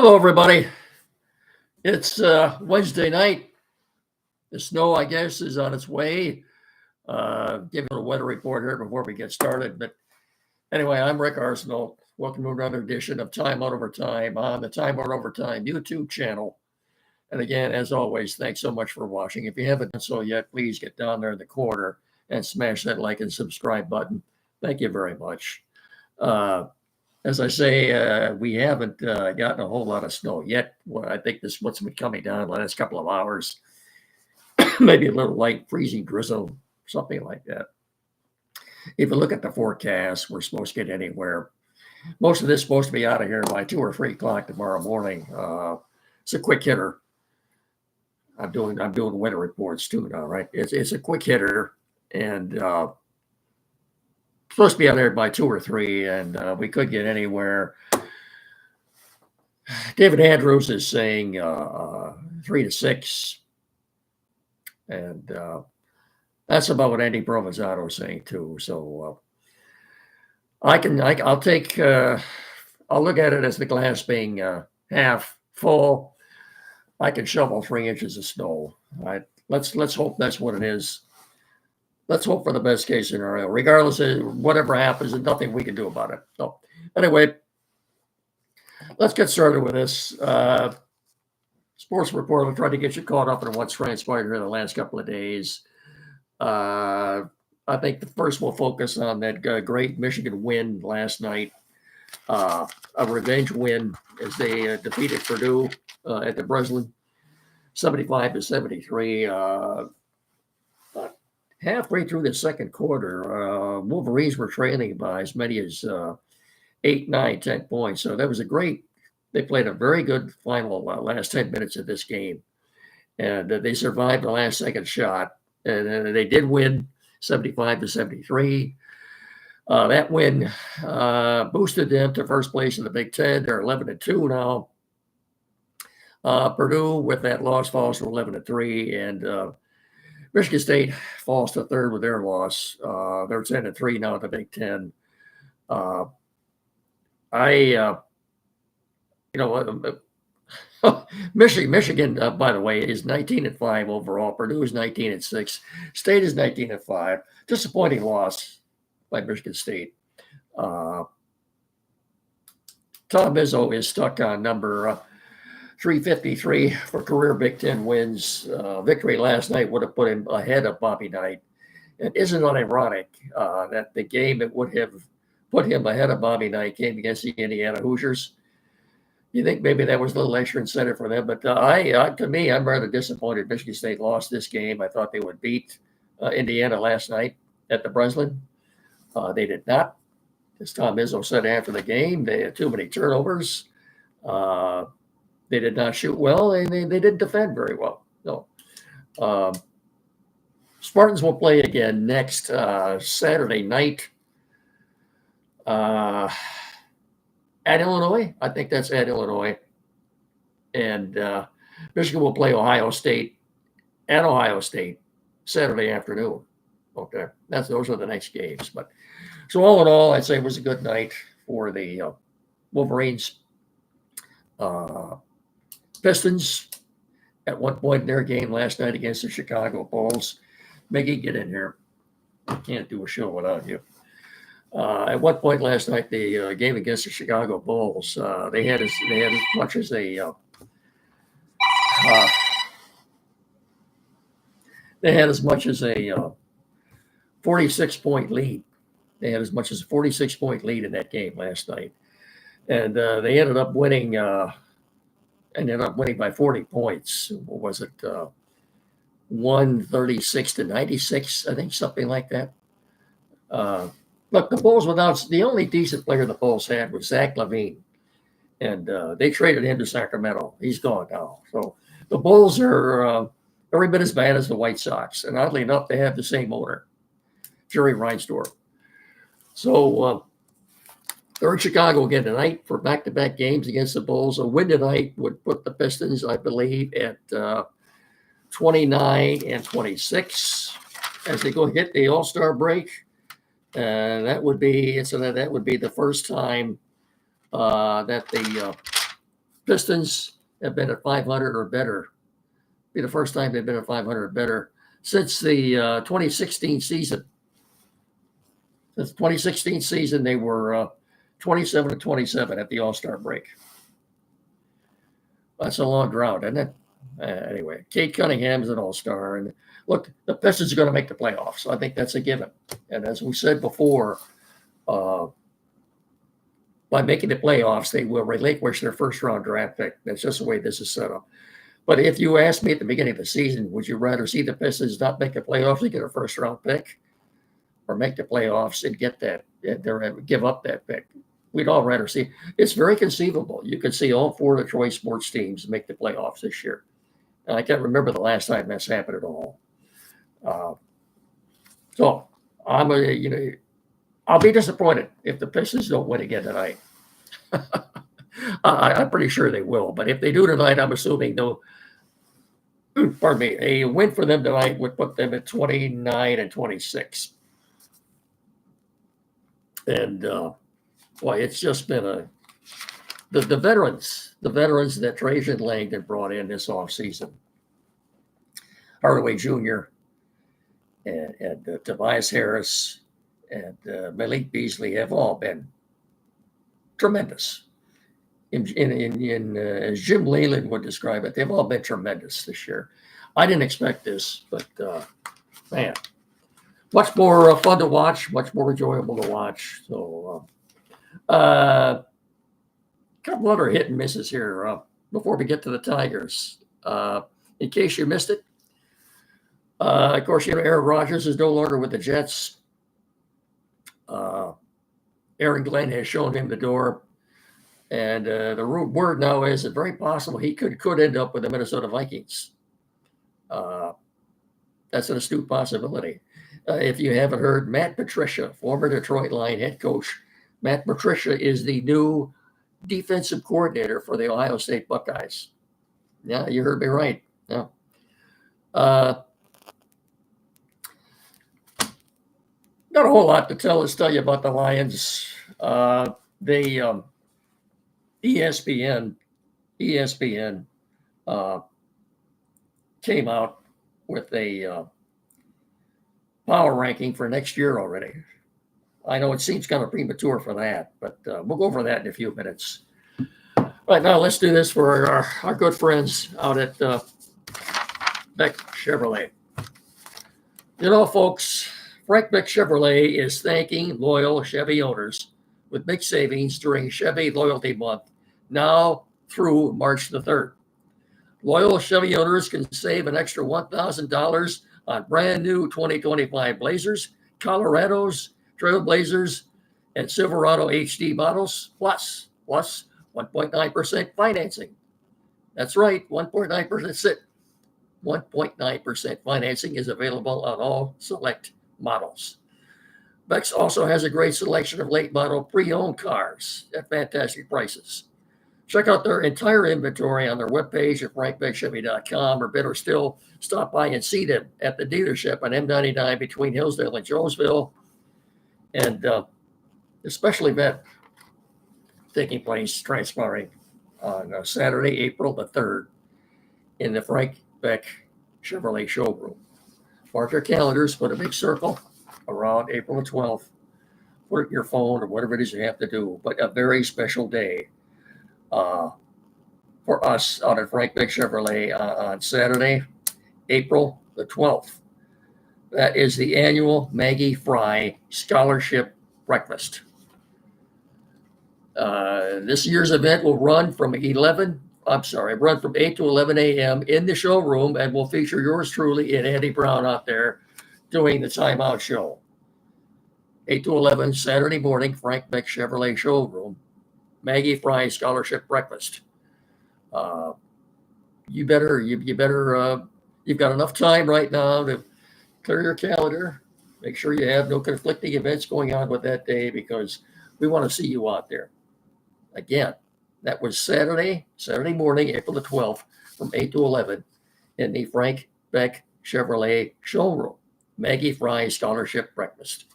Hello, everybody. It's Wednesday night. The snow, I guess, is on its way. Giving a weather report here before we get started. But anyway, I'm Rick Arsenal. Welcome to another edition of Time Out Overtime on the Time Out Overtime YouTube channel. And again, as always, thanks so much for watching. If you haven't done so yet, please get down there in the corner and smash that like and subscribe button. Thank you very much. As I say, we haven't gotten a whole lot of snow yet. Well, I think this what's been coming down the last couple of hours. Maybe a little light freezing drizzle, something like that. If you look at the forecast, we're supposed to get anywhere. Most of this is supposed to be out of here by 2 or 3 o'clock tomorrow morning. It's a quick hitter. I'm doing weather reports too now, right? It's a quick hitter, and supposed to be out there by 2 or 3, and we could get anywhere. David Andrews is saying 3 to 6, and that's about what Andy Provenzano is saying too. So I'll take I'll look at it as the glass being half full. I can shovel 3 inches of snow. Right? Let's hope that's what it is. Let's hope for the best case scenario. Regardless of whatever happens, there's nothing we can do about it. So anyway, let's get started with this. Sports report. I'll try to get you caught up on what's transpired here in the last couple of days. I think the first we'll focus on that great Michigan win last night. A revenge win as they defeated Purdue at the Breslin, 75-73. Halfway through the second quarter, Wolverines were trailing by as many as 8, 9, 10 points. So that was they played a very good final last 10 minutes of this game. And they survived the last second shot. And they did win 75-73. That win boosted them to first place in the Big Ten. They're 11-2 now. Purdue, with that loss, falls to 11-3. And Michigan State falls to third with their loss. They're 10-3 now in the Big Ten. Michigan, by the way, is 19-5 overall. Purdue is 19-6. State is 19-5. Disappointing loss by Michigan State. Tom Izzo is stuck on number 353 for career Big Ten wins. Victory last night would have put him ahead of Bobby Knight. And isn't it ironic that the game that would have put him ahead of Bobby Knight came against the Indiana Hoosiers? You think maybe that was a little extra incentive for them, but to me, I'm rather disappointed Michigan State lost this game. I thought they would beat Indiana last night at the Breslin. They did not. As Tom Izzo said after the game, they had too many turnovers. They did not shoot well, and they didn't defend very well. No. Spartans will play again next Saturday night at Illinois. I think that's at Illinois. And Michigan will play Ohio State at Ohio State Saturday afternoon. Okay, those are the next games. But so all in all, I'd say it was a good night for the Wolverines. Pistons at one point in their game last night against the Chicago Bulls. Miggy, get in here. I can't do a show without you. At one point last night, the game against the Chicago Bulls, they had as much as a 46-point lead. They had as much as a 46-point lead in that game last night, and they ended up winning by 40 points. What was it? 136-96, I think, something like that. Look, the Bulls the only decent player the Bulls had was Zach LaVine, and they traded him to Sacramento. He's gone now. So the Bulls are every bit as bad as the White Sox, and oddly enough, they have the same owner, Jerry Reinsdorf. So they're in Chicago again tonight for back-to-back games against the Bulls. A win tonight would put the Pistons, I believe, at 29-26 as they go hit the All-Star break. That would be the first time that the Pistons have been at 500 or better. Be the first time they've been at 500 or better since the 2016 season. Since the 2016 season, they were 27-27 at the All-Star break. That's a long drought, isn't it? Anyway, Kate Cunningham's an All-Star, and look, the Pistons are going to make the playoffs. So I think that's a given. And as we said before, by making the playoffs, they will relinquish their first-round draft pick. That's just the way this is set up. But if you asked me at the beginning of the season, would you rather see the Pistons not make the playoffs and get a first-round pick, or make the playoffs and get that, give up that pick? We'd all rather see. It's very conceivable. You could see all four of the Troy sports teams make the playoffs this year. And I can't remember the last time that's happened at all. So I'll be disappointed if the Pistons don't win again tonight. I'm pretty sure they will, but if they do tonight, I'm assuming a win for them tonight would put them at 29-26. And boy, it's just been the veterans that Trajan Langdon brought in this offseason. Hardaway Jr. and Tobias Harris and Malik Beasley have all been tremendous. As Jim Leyland would describe it, they've all been tremendous this year. I didn't expect this, but man, much more fun to watch, much more enjoyable to watch. So, a couple other hit and misses here before we get to the Tigers. In case you missed it, of course, Aaron Rodgers is no longer with the Jets. Aaron Glenn has shown him the door. And the word now is that very possible he could end up with the Minnesota Vikings. That's an astute possibility. If you haven't heard, Matt Patricia, former Detroit Lion head coach, Matt Patricia is the new defensive coordinator for the Ohio State Buckeyes. Yeah, you heard me right. Yeah. Not a whole lot to tell you about the Lions. ESPN came out with a power ranking for next year already. I know it seems kind of premature for that, but we'll go over that in a few minutes. Right now, let's do this for our good friends out at Beck Chevrolet. You know, folks, Frank Beck Chevrolet is thanking loyal Chevy owners with big savings during Chevy Loyalty Month, now through March the 3rd. Loyal Chevy owners can save an extra $1,000 on brand new 2025 Blazers, Colorados, Trailblazers, and Silverado HD models, plus 1.9% financing. That's right, 1.9%. 1.9% financing is available on all select models. Beck's also has a great selection of late model pre-owned cars at fantastic prices. Check out their entire inventory on their webpage at frankbeckchevy.com, or better still, stop by and see them at the dealership on M99 between Hillsdale and Jonesville. And the special event transpiring on Saturday, April the 3rd in the Frank Beck Chevrolet showroom. Mark your calendars, put a big circle around April the 12th. Put it in your phone or whatever it is you have to do, but a very special day for us out at Frank Beck Chevrolet on Saturday, April the 12th. That is the annual Maggie Fry Scholarship Breakfast. This year's event will run from 8 to 11 a.m. in the showroom, and will feature yours truly and Andy Brown out there doing the timeout show. 8 to 11 Saturday morning, Frank Beck Chevrolet showroom, Maggie Fry Scholarship Breakfast. You've got enough time right now to clear your calendar. Make sure you have no conflicting events going on with that day, because we want to see you out there. Again, that was Saturday morning, April the 12th, from 8 to 11 in the Frank Beck Chevrolet showroom. Maggie Fry Scholarship Breakfast.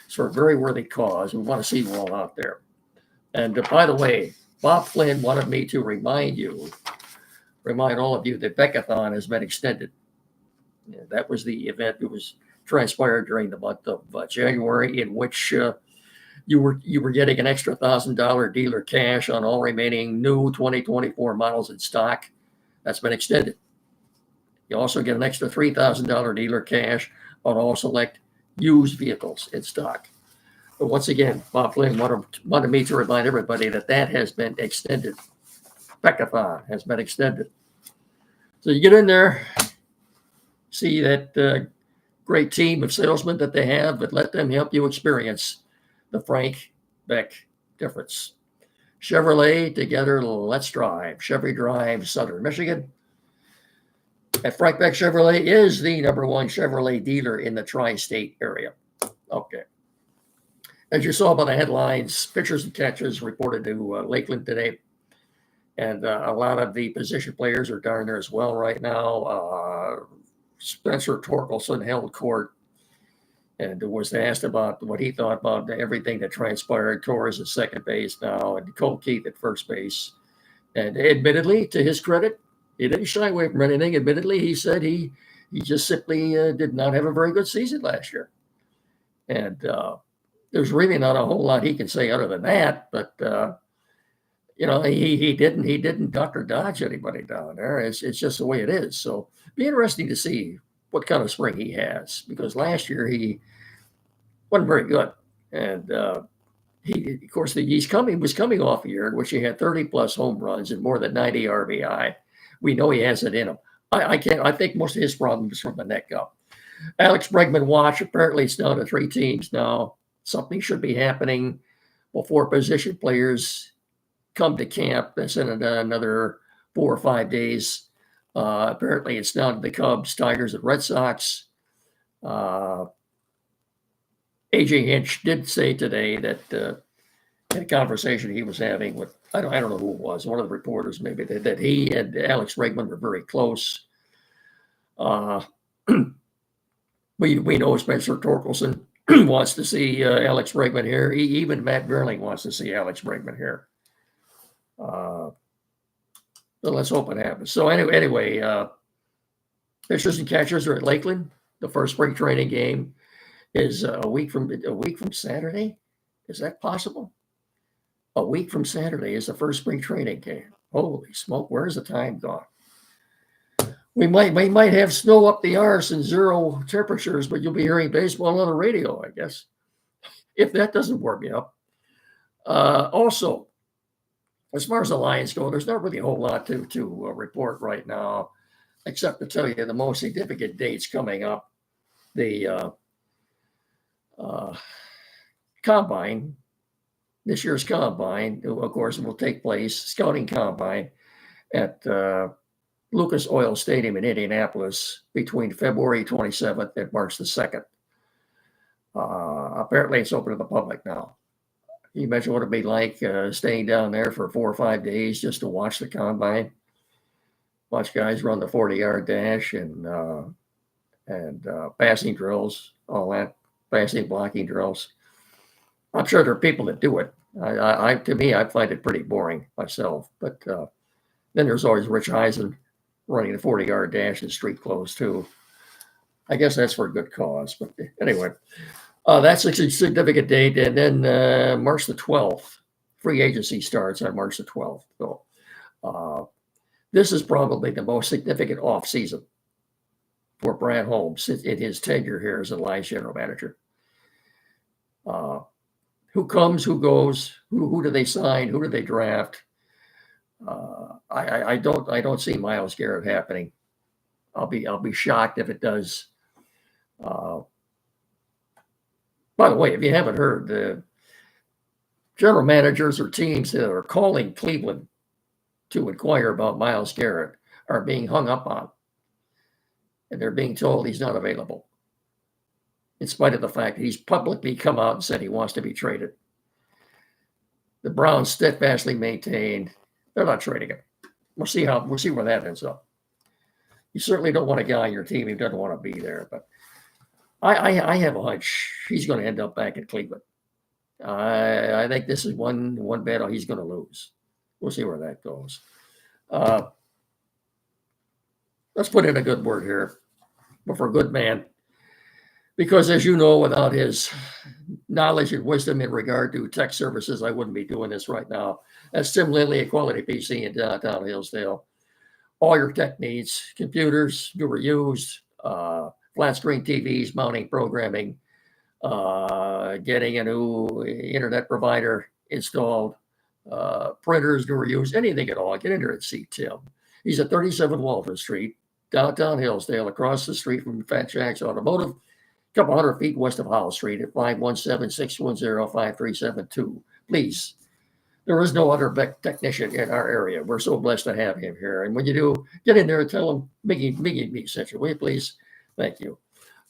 It's for a very worthy cause. We want to see you all out there. And by the way, Bob Flynn wanted me to remind all of you that Beckathon has been extended. That was the event that was transpired during the month of January, in which you were getting an extra $1,000 dealer cash on all remaining new 2024 models in stock. That's been extended. You also get an extra $3,000 dealer cash on all select used vehicles in stock. But once again, Bob Flynn wanted me to remind everybody that has been extended. Beckathon has been extended. So you get in there, see that great team of salesmen that they have, but let them help you experience the Frank Beck difference. Chevrolet, together, let's drive. Chevy Drive, Southern Michigan. And Frank Beck Chevrolet is the #1 Chevrolet dealer in the tri-state area. Okay. As you saw by the headlines, pitchers and catchers reported to Lakeland today. And a lot of the position players are down there as well right now. Spencer Torkelson held court and was asked about what he thought about everything that transpired. Torres at second base now, and Cole Keith at first base. And admittedly, to his credit, he didn't shy away from anything. Admittedly, he said he just simply did not have a very good season last year. And there's really not a whole lot he can say other than that. But he didn't duck or dodge anybody down there. It's just the way it is. So it'd be interesting to see what kind of spring he has, because last year he wasn't very good. And he was coming off a year in which he had 30 plus home runs and more than 90 RBI. We know he has it in him. I think most of his problem is from the neck up. Alex Bregman watch. Apparently it's down to 3 teams now. Something should be happening before position players come to camp. That's in another 4 or 5 days. Apparently it's down to the Cubs, Tigers, and Red Sox. AJ Hinch did say today that in a conversation he was having with, I don't know who it was, one of the reporters maybe, that he and Alex Bregman were very close. We know Spencer Torkelson wants to see Alex Bregman here. Even Matt Vierling wants to see Alex Bregman here. So let's hope it happens. So anyway, pitchers and catchers are at Lakeland. The first spring training game is a week from Saturday. Is that possible? A week from Saturday is the first spring training game. Holy smoke! Where's the time gone? We might have snow up the arse and 0 temperatures, but you'll be hearing baseball on the radio, I guess, if that doesn't warm you up. Also, as far as the Lions go, there's not really a whole lot to report right now, except to tell you the most significant dates coming up. The combine, this year's combine, of course, will take place, scouting combine, at Lucas Oil Stadium in Indianapolis between February 27th and March the 2nd. Apparently it's open to the public now. Can you imagine what it'd be like staying down there for 4 or 5 days just to watch the combine, watch guys run the 40-yard dash and passing drills, all that, passing, blocking drills. I'm sure there are people that do it. To me, I find it pretty boring myself. But then there's always Rich Eisen running the 40-yard dash in street clothes too. I guess that's for a good cause. But anyway, that's a significant date. And then March the 12th, free agency starts on March the 12th. So this is probably the most significant offseason for Brad Holmes in his tenure here as a Lions general manager. Who comes, who goes, who do they sign, who do they draft? I don't see Myles Garrett happening. I'll be shocked if it does. By the way, if you haven't heard, the general managers or teams that are calling Cleveland to inquire about Myles Garrett are being hung up on, and they're being told he's not available, in spite of the fact that he's publicly come out and said he wants to be traded. The Browns steadfastly maintained they're not trading him. We'll see where that ends up. You certainly don't want a guy on your team who doesn't want to be there, but I have a hunch he's going to end up back in Cleveland. I think this is one battle he's going to lose. we'll see where that goes. Let's put in a good word here, but for a good man, because as you know, without his knowledge and wisdom in regard to tech services, I wouldn't be doing this right now. That's Tim Lindley at Quality PC in downtown Hillsdale. All your tech needs, computers, new or used, flat screen TVs, mounting, programming, getting a new internet provider installed, printers, new or used, anything at all. Get in there and see Tim. He's at 37 Walter Street, downtown Hillsdale, across the street from Fat Jack's Automotive, a couple hundred feet west of Howell Street at 517-610-5372. Please, there is no other technician in our area. We're so blessed to have him here. And when you do, get in there and tell him Miggy sent you. Will you please? Thank you.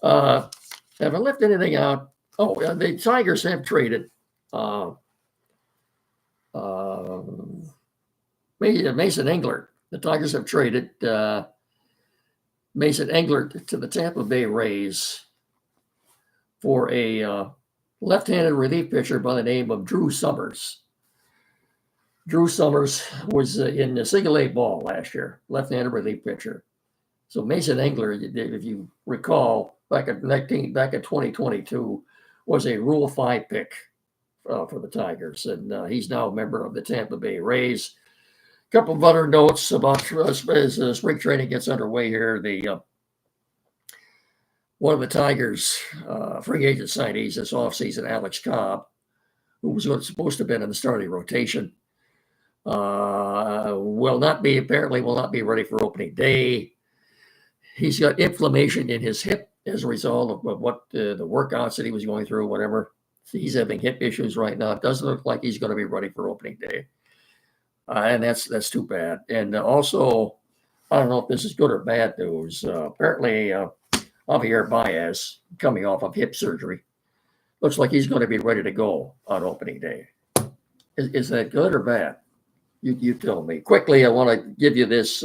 Haven't left anything out. Oh, the Tigers have traded Mason Englert. The Tigers have traded Mason Englert to the Tampa Bay Rays for a left-handed relief pitcher by the name of Drew Summers. Drew Summers was in the single A ball last year, left-handed relief pitcher. So Mason Englert, if you recall, back in 2022, was a Rule 5 pick for the Tigers, and he's now a member of the Tampa Bay Rays. A couple of other notes about as spring training gets underway here. One of the Tigers' free agent signees this offseason, Alex Cobb, who was supposed to have been in the starting rotation, will not be ready for opening day. He's got inflammation in his hip as a result of what the workouts that he was going through, whatever. He's having hip issues right now. It doesn't look like he's going to be ready for opening day. And that's too bad. And also, I don't know if this is good or bad news. Apparently, Javier Baez, coming off of hip surgery, looks like he's going to be ready to go on opening day. Is that good or bad? You tell me. Quickly, I want to give you this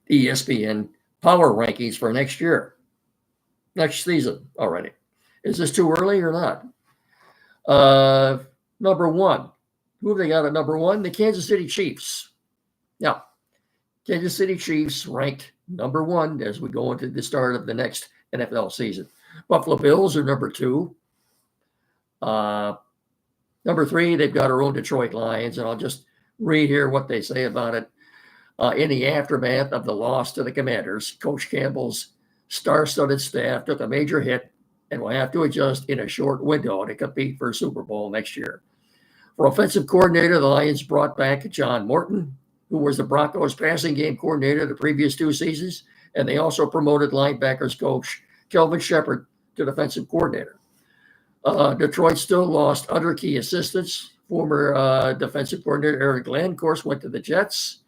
ESPN power rankings for next season already. Is this too early or not? Number one. Who have they got at number one? The Kansas City Chiefs. Now, Kansas City Chiefs ranked number one as we go into the start of the next NFL season. Buffalo Bills are number two. Number three, they've got our own Detroit Lions, and I'll just read here what they say about it. In the aftermath of the loss to the Commanders, Coach Campbell's star-studded staff took a major hit and will have to adjust in a short window to compete for a Super Bowl next year. For offensive coordinator, the Lions brought back John Morton, who was the Broncos passing game coordinator the previous 2 seasons, and they also promoted linebackers coach Kelvin Shepard to defensive coordinator. Detroit still lost other key assistants. Former defensive coordinator Eric Glenn, of course, went to the Jets.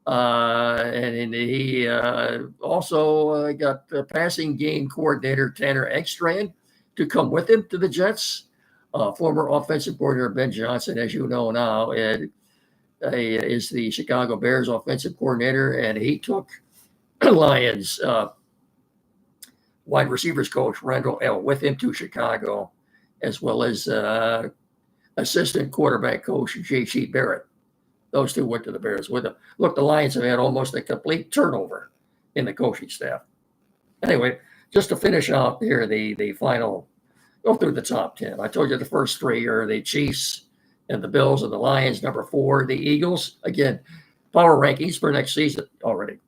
And he also got the passing game coordinator Tanner Ekstrand to come with him to the Jets. Former offensive coordinator Ben Johnson, as you know now, is the Chicago Bears offensive coordinator, and he took Lions wide receivers coach Randall L. with him to Chicago, as well as assistant quarterback coach J.C. Barrett. Those two went to the Bears with them. Look, the Lions have had almost a complete turnover in the coaching staff. Anyway, just to finish out here, the final, go through the top 10. I told you the first 3 are the Chiefs and the Bills and the Lions. Number 4, the Eagles. Again, power rankings for next season already.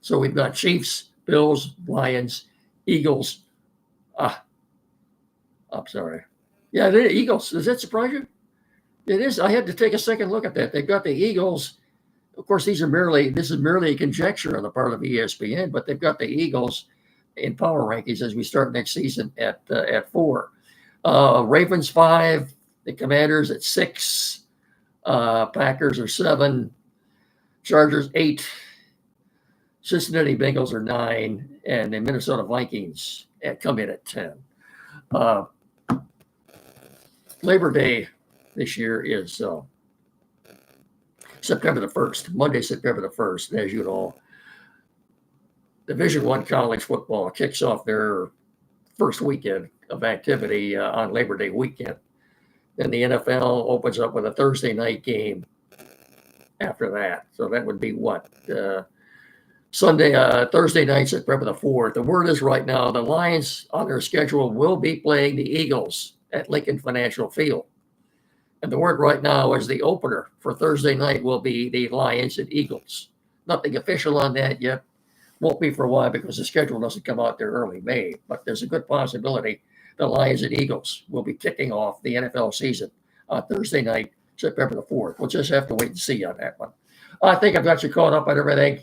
So we've got Chiefs, Bills, Lions, Eagles. I'm sorry. Yeah, the Eagles. Does that surprise you? It is. I had to take a second look at that. They've got the Eagles. Of course, this is merely a conjecture on the part of ESPN, but they've got the Eagles in power rankings as we start next season at 4. Ravens 5, the Commanders at 6, Packers are 7, Chargers 8, Cincinnati Bengals are 9, and the Minnesota Vikings come in at 10. Labor Day this year is September the 1st, Monday, September the 1st. And as you know, Division I college football kicks off their first weekend of activity on Labor Day weekend. Then the NFL opens up with a Thursday night game after that. So that would be what? Thursday night, September the 4th. The word is right now the Lions on their schedule will be playing the Eagles at Lincoln Financial Field. And the word right now is the opener for Thursday night will be the Lions and Eagles. Nothing official on that yet. Won't be for a while because the schedule doesn't come out there early May. But there's a good possibility the Lions and Eagles will be kicking off the NFL season on Thursday night, September the 4th. We'll just have to wait and see on that one. I think I've got you caught up on everything.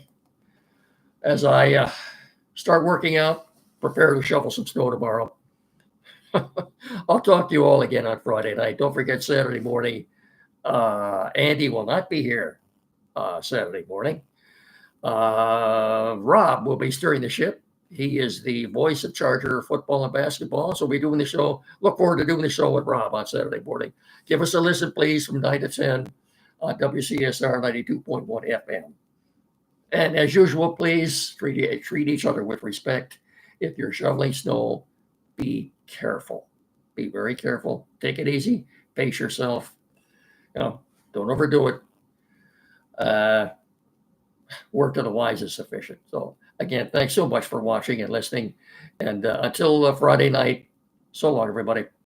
As I start working out, prepare to shovel some snow tomorrow. I'll talk to you all again on Friday night. Don't forget Saturday morning. Andy will not be here Saturday morning. Rob will be steering the ship. He is the voice of Charger football and basketball. So we'll be doing the show. Look forward to doing the show with Rob on Saturday morning. Give us a listen, please, from 9 to 10 on WCSR 92.1 FM. And as usual, please treat each other with respect. If you're shoveling snow, be careful. Be very careful. Take it easy. Pace yourself. Don't overdo it. Work to the wise is sufficient. So again, thanks so much for watching and listening. And until Friday night, so long, everybody.